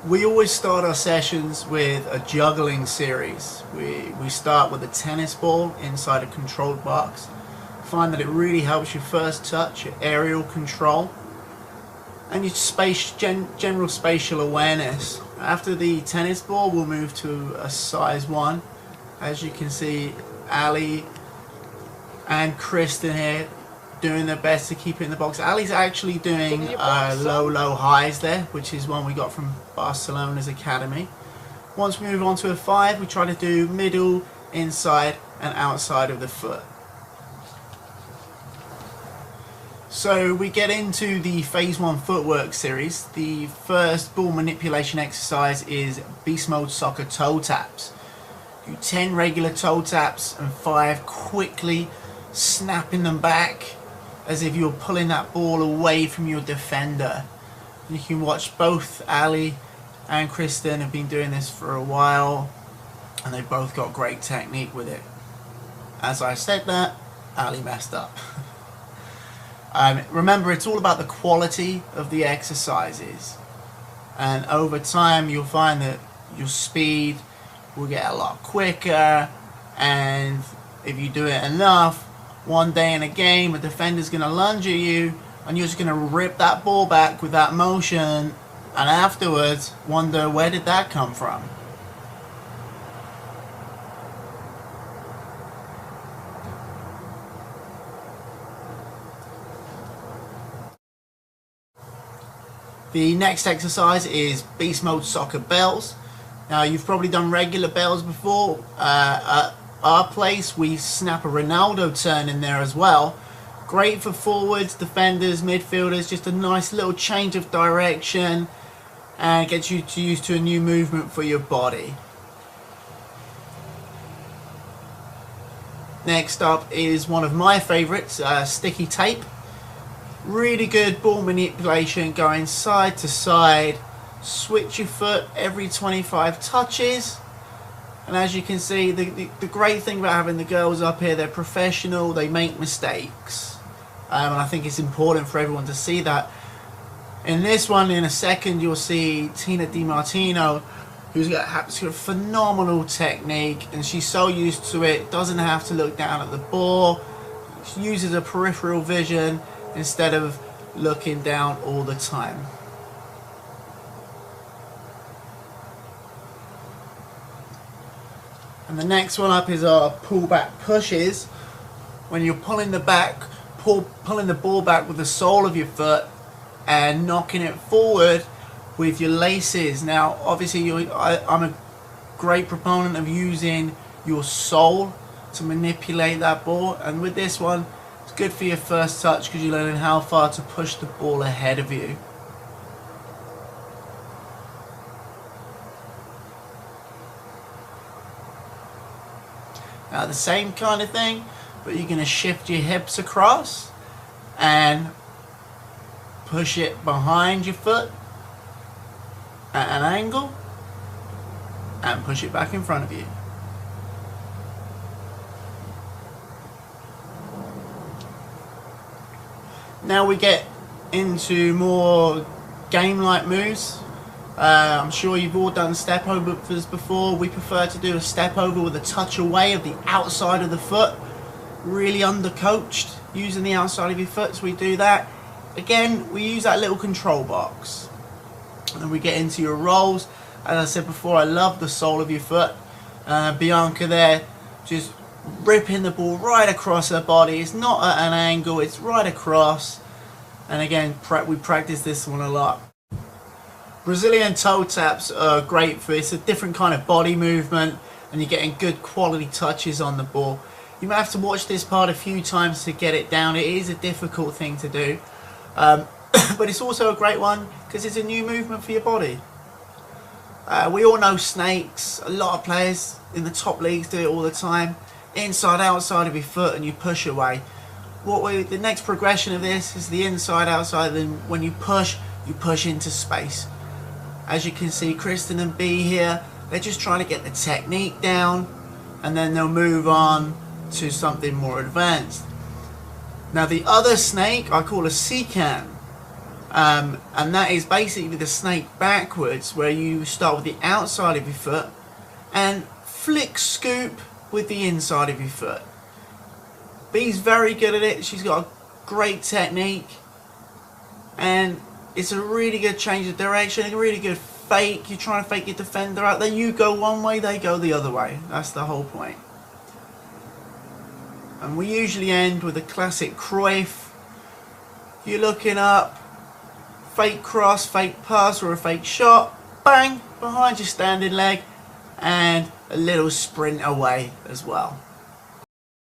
We always start our sessions with a juggling series. We start with a tennis ball inside a controlled box. Find that it really helps your first touch, your aerial control, and your general spatial awareness. After the tennis ball, we'll move to a size 1. As you can see, Ali and Kristen here doing their best to keep it in the box. Ali's actually doing low highs there, which is one we got from Barcelona's academy. Once we move on to a 5, we try to do middle, inside and outside of the foot. So we get into the phase 1 footwork series. The first ball manipulation exercise is beast mode soccer toe taps. Do 10 regular toe taps and 5 quickly snapping them back as if you're pulling that ball away from your defender. You can watch both Ali and Kristen have been doing this for a while, and they've both got great technique with it. As I said that, Ali messed up. Remember, it's all about the quality of the exercises, and over time you'll find that your speed will get a lot quicker, and if you do it enough, one day in a game a defender's going to lunge at you and you're just going to rip that ball back with that motion, and afterwards wonder, where did that come from? The next exercise is beast mode soccer bells. Now, you've probably done regular bells before. At our place, we snap a Ronaldo turn in there as well. Great for forwards, defenders, midfielders, just a nice little change of direction and gets you used to a new movement for your body. Next up is one of my favorites, sticky tape. Really good ball manipulation, going side to side. Switch your foot every 25 touches. And as you can see, the great thing about having the girls up here, they're professional, they make mistakes. And I think it's important for everyone to see that. In this one, in a second, you'll see Tina Di Martino, who's got phenomenal technique, and she's so used to it, doesn't have to look down at the ball. She uses a peripheral vision instead of looking down all the time. And the next one up is our pullback pushes. When you're pulling the ball back with the sole of your foot and knocking it forward with your laces. Now, obviously, I'm a great proponent of using your sole to manipulate that ball. And with this one, it's good for your first touch because you're learning how far to push the ball ahead of you. Now, the same kind of thing, but you're going to shift your hips across and push it behind your foot at an angle and push it back in front of you. Now we get into more game-like moves. I'm sure you've all done step overs before. We prefer to do a step over with a touch away of the outside of the foot. Really undercoached using the outside of your foot, so we do that. Again, we use that little control box. And then we get into your rolls. As I said before, I love the sole of your foot. Bianca there, just ripping the ball right across her body. It's not at an angle, it's right across. And again, we practice this one a lot. Brazilian toe taps are great for it's a different kind of body movement, and you're getting good quality touches on the ball. You might have to watch this part a few times to get it down. It is a difficult thing to do, but it's also a great one because it's a new movement for your body. We all know snakes. A lot of players in the top leagues do it all the time. Inside, outside of your foot, and you push away. The next progression of this is the inside, outside. Then when you push into space. As you can see, Kristen and B here, they're just trying to get the technique down, and then they'll move on to something more advanced. Now the other snake I call a secan. And that is basically the snake backwards, where you start with the outside of your foot and flick scoop with the inside of your foot. Bee's very good at it. She's got a great technique, and it's a really good change of direction, a really good fake. You're trying to fake your defender out there. You go one way, they go the other way. That's the whole point. And we usually end with a classic Cruyff. You're looking up, fake cross, fake pass, or a fake shot. Bang! Behind your standing leg, and a little sprint away as well.